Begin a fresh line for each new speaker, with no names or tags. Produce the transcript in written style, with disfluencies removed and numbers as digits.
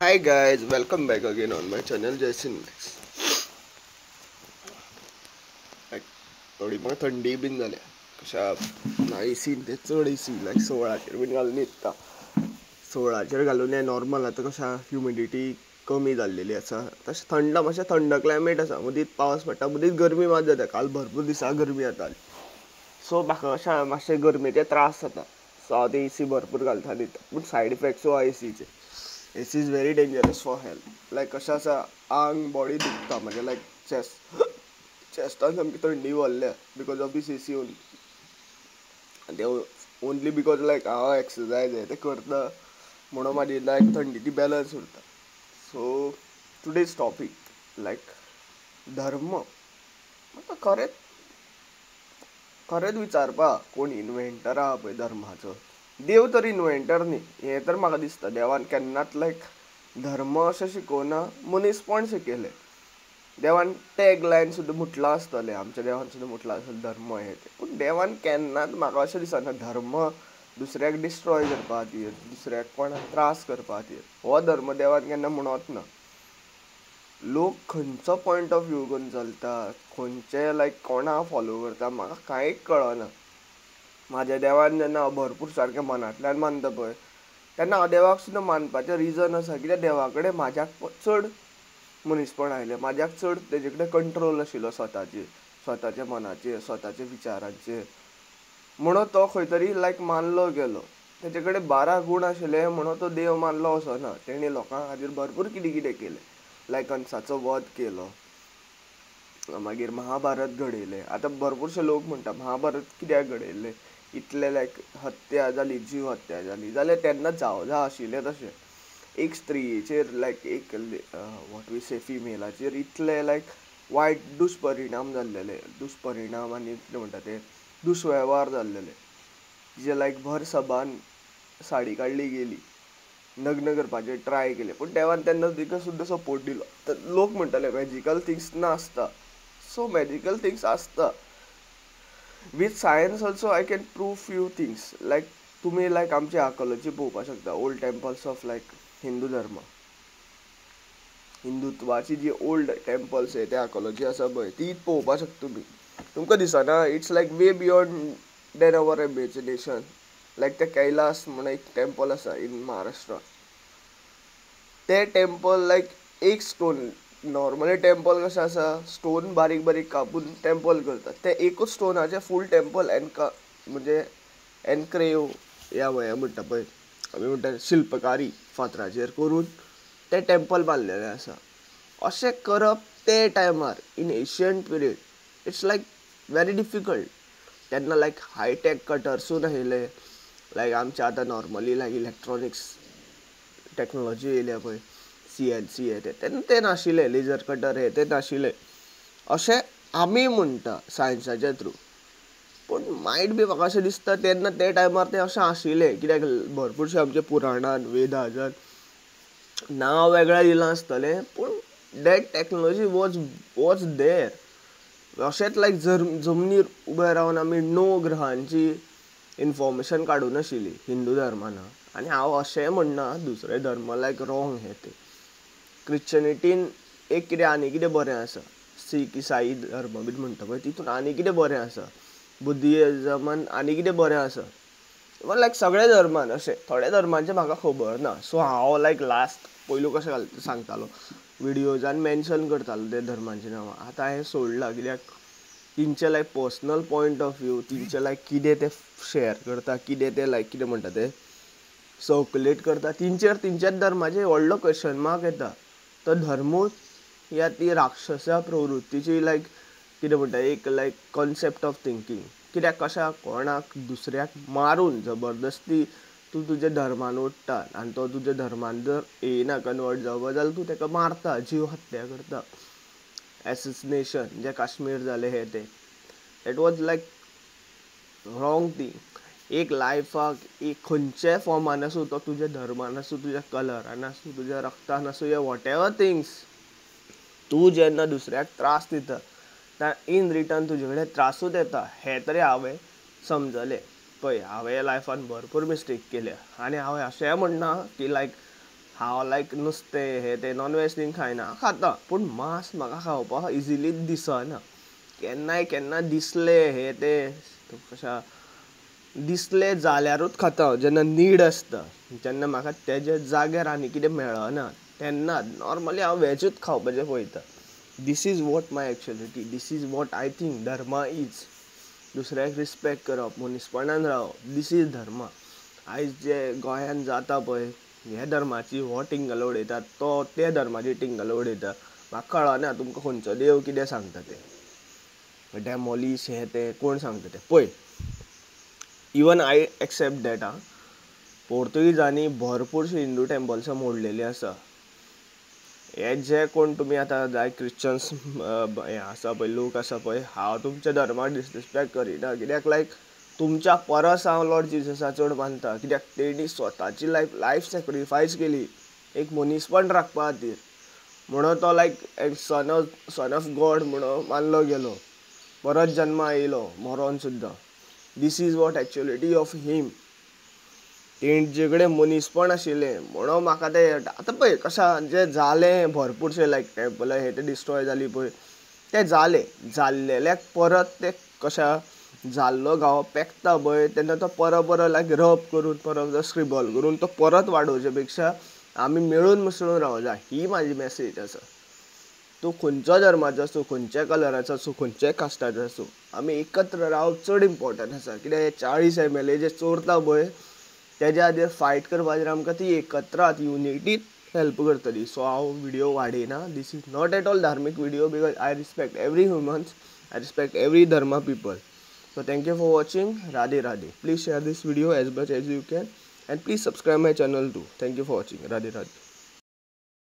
Hi guys, welcome back again on my channel Jason Max. Like, थोडी मग थंडी bin जाल्या कशा ना एसीन ते चड एसी लायक 16चेर बीन घालून न्हिदता 16चेर घालून हें नॉर्मल आतां कशा ह्युमिडिटी कमी जाल्लेली आसा तशें थंड मातशें थंड क्लायमेट आसा मदींच पावस पडटा मदींच गरमी मात जाता काल भरपूर दिसा गरमी जाताली सो म्हाका अशें मातशे गरमेचे त्रास जाता सो हांव ते एसी भरपूर घालता न्हिदता पूण सायड इफेक्ट्सू आहा एसीचे AC is very dangerous for health like कशें आसा आंग बॉडी दुखता म्हणजे लायक चेस्टान सामकी थंडी व्हरल्या because of this AC only ते ओनली बिकॉज लायक हांव एक्सरसायज ते करता म्हणून म्हाजी लायक थंडीची बॅलन्स उरता सो टुडेज टॉपीक लायक धर्म म्हाका खरेंच खरेंच विचारपा कोण इन्व्हेंटर आहा पळय धर्माचो देव तर इन्व्हेंटर न्ही हें तर म्हाका दिसता देवान केन्नाच लायक धर्म अशें शिकोवना मनीसपण शिकयलें देवान टॅग लायन सुद्दां म्हटलां आसतलें आमच्या देवान सुद्दां म्हटलां आसतलें धर्म हें तें पूण देवान केन्नाच म्हाका अशें दिसना धर्म दुसऱ्याक डिस्ट्रॉय करपा खातीर दुसऱ्याक कोणाक त्रास करपा खातीर हो धर्म देवान केन्ना म्हणत ना लोक खंयचो पॉयंट ऑफ व्यू घेवन चलता खंयचे लायक कोणा फॉलो करता म्हाका कांयच कळना म्हाज्या देवान जेन्ना हांव भरपूर सारकें मनांतल्यान मानता पळय तेन्ना हांव देवाक सुद्दां मानपाचें रिजन आसा कित्याक देवा कडेन म्हाज्याक चड मनीसपण आयलें म्हाज्याक चड तेजे कडेन कंट्रोल आशिल्लो स्वताच्या मनाचेर स्वताच्या विचारांचेर म्हणून तो खंय तरी लायक मानलो गेलो तेजे कडेन 12 गूण आशिल्ले म्हणून तो देव मानलो वचना तेणी लोकां खातीर भरपूर कितें कितें केलें लायक कंसाचो वध केलो मागीर महाभारत घडयलें आतां भरपूरशे लोक म्हणटा महाभारत कित्याक घडयल्लें इतले लायक हत्या जाली जीव हत्या जाली जाल्यार तेन्ना जावं आशिल्लें तशें एक स्त्रीचेर लायक एक वॉट वी से फिमेलाचेर इतले लायक वायट दुश्परिणाम जाल्लेले दुश्परिणाम आनी कितें म्हणटा ते दुसवेव्हार जाल्लेले जे लायक भर सभान साडी काडली गेली नग्न करपाचें ट्राय केलें पूण देवान तेन्ना तिका सुद्दां सपोर्ट दिलो तर लोक म्हणटाले मॅजिकल थिंग्स नासता सो मॅजिकल थिंग्स आसता with science also I can prove few things like तुमी लायक आमची आर्कोलॉजी पळोवपाक शकता old temples of like Hindu धर्म हिंदुत्वाची जी ओल्ड टेम्पल्स आहे ते आर्कोलॉजी आसा पळय ती पळोवपाक शकता तुमी तुमकां दिसना it's like way beyond than our imagination like ते कैलास म्हणून एक टेम्पल आसा इन महाराष्ट्रा ते टेम्पल लायक एक स्टोन नॉर्मली टेम्पल कशें आसा स्टोन बारीक बारीक कापून टेम्पल करतात ते एकूच स्टोनाचे फूल टेम्पल म्हणजे एनक्रेव या वया म्हणटा पळय आमी म्हणटा शिल्पकारी फातराचेर करून ते टेम्पल बांदलेलें आसा अशें करप ते टायमार in ancient period it's like very difficult तेन्ना लायक हायटेक कटर्सूय आशिल्ले लायक आमचे आतां नॉर्मली लायक इलेक्ट्रॉनिक्स टॅक्नोलॉजी येयल्या पळय CNC हे तेन्ना ते नाशिल्ले लेजर कटर हे ते नाशिल्ले अशें आमी म्हणटा सायन्साच्या थ्रू पूण मायट बी म्हाका अशें दिसता तेन्ना ते टायमार तें अशें आशिल्लें कित्याक भरपूरशे आमचे पुराणान वेदाजान नांव वेगळें दिलां आसतलें पूण डॅट टॅक्नोलॉजी वॉज देर अशेंच लायक जमनीर उबे रावन आमी 9 ग्रहांची इन्फॉर्मेशन काडून आशिल्ली हिंदू धर्मान आनी हांव अशें म्हणना दुसरे धर्म लायक रॉंग हे ते क्रिश्चनिटीन एक कितें आनी कितें बरें आसा सीख इसाई धर्म बी म्हणटा पळय तितून आनी कितें बरें आसा बुद्धिजमान आनी कितें बरें आसा इवन लायक सगळे धर्मान अशें थोड्या धर्मांचें म्हाका खबर ना सो हांव लायक लास्ट पयलू कशें सांगतालो विडियोजान मेन्शन करतालो ते धर्मांचें नांवां आतां हांवें सोडलां कित्याक तिंचे लायक पर्सनल पॉयंट ऑफ व्यू तिंचे लायक कितें ते शेअर करता कितें ते लायक कितें म्हणटा ते सर्क्युलेट करता तिंचेच धर्माचेर व्हडलो क्वेश्चन मार्क येता तो धर्मूच या ती राक्षसा प्रवृत्तीची लायक कितें म्हणटा एक लायक कॉन्सेप्ट ऑफ थिंकींग कित्याक कशा कोणाक दुसऱ्याक मारून जबरदस्ती तूं तुज्या धर्मान उरता आनी तो तुज्या धर्मान जर येयना कन्वर्ट जावपा जाल्यार तूं ताका मारता जीव हत्या करता एसिसिनेशन जे काश्मीर जालें हे ते it was like wrong thing एक लायफाक एक खंयच्याय फॉर्मान आसूं तो तुज्या धर्मान आसूं तुज्या कलरान आसूं तुज्या रक्तान आसूं या वॉट एवर थिंग्स तूं जेन्ना दुसऱ्याक त्रास दिता इन रिटर्न तुजे कडेन त्रासूच येता हें तरी हांवें समजलें पळय हांवें लायफान भरपूर मिस्टेक केल्या आनी हांव अशेंय म्हणना की लायक हांव लायक नुस्तें हे ते नॉन वेज बीन खायना खाता पूण मांस म्हाका खावपाक इजिली दिसना केन्ना दिसलें हे ते कशा दिसलें जाल्यारूच खाता जेन्ना नीड आसता जेन्ना म्हाका तेजे जाग्यार आनी कितें मेळना तेन्ना नॉर्मली हांव वेजूच खावपाचें पळयता. This is what my actuality, this is what I think dharma is. दुसऱ्याक रिस्पेक्ट करप, मनीसपणान रावप, दिस इज धर्मा. आयज जे गोंयान जाता पळय हे धर्माची हो टिंगल उडयता तो ते धर्माची टिंगल उडयता. म्हाका कळना तुमकां खंयचो देव कितें सांगता तें डॅमोलीश हे ते कोण सांगता तें पळय. इवन आय एक्सेप्ट दॅट पोर्तुगीजांनी भरपूरशे हिंदू टेंपल्स मोडलेली आसा. हे जे कोण तुमी आतां जाय क्रिश्चन्स हे आसा पळय लोक आसा पळय हांव तुमच्या धर्माक डिसरिस्पेक्ट करिना कित्याक लायक तुमच्या परस हांव लॉर्ड जिजसा चड मानता कित्याक तेणी स्वताची लायफ सॅक्रिफायस केली एक मनीसपण राखपा खातीर म्हणून तो लायक सन ऑफ गॉड म्हणून मानलो गेलो परत जल्मा येयलो मरोन सुद्दां. This is what actuality of him. तेंचे कडेन मनीसपण आशिल्लें म्हणून म्हाका तें आतां पळय कशा जे जालें भरपूरशे लायक टेंपल हे ते डिस्ट्रॉय जाली पळय तें जाल्लेल्याक परत ते कशा जाल्लो गांव पेकता पळय तेन्ना तो परत लायक रब करून परत स्क्रिबल करून तो परत वाडोवचे पेक्षा आमी मेळून मिसळून रावूं जाय ही म्हाजी मॅसेज आसा. तूं खंयचो धर्माचो आसूं, खंयच्या कलराचो आसूं, खंयच्याय कास्टाचो आसूं, आमी एकत्र रावप चड इम्पॉर्टंट आसा. कित्याक हे 40 MLA जे चोरता पळय तेज्या खातीर फायट करपाचेर आमकां ती एकत्रात युनिटीत हेल्प करतली. सो हांव व्हिडिओ वाडयना. This is not at all धार्मीक video because I respect every humans, I respect every dharma people. So thank you for watching. Radhe Radhe. Please share this video as much as you can and please subscribe my channel too. Thank you for watching. Radhe Radhe.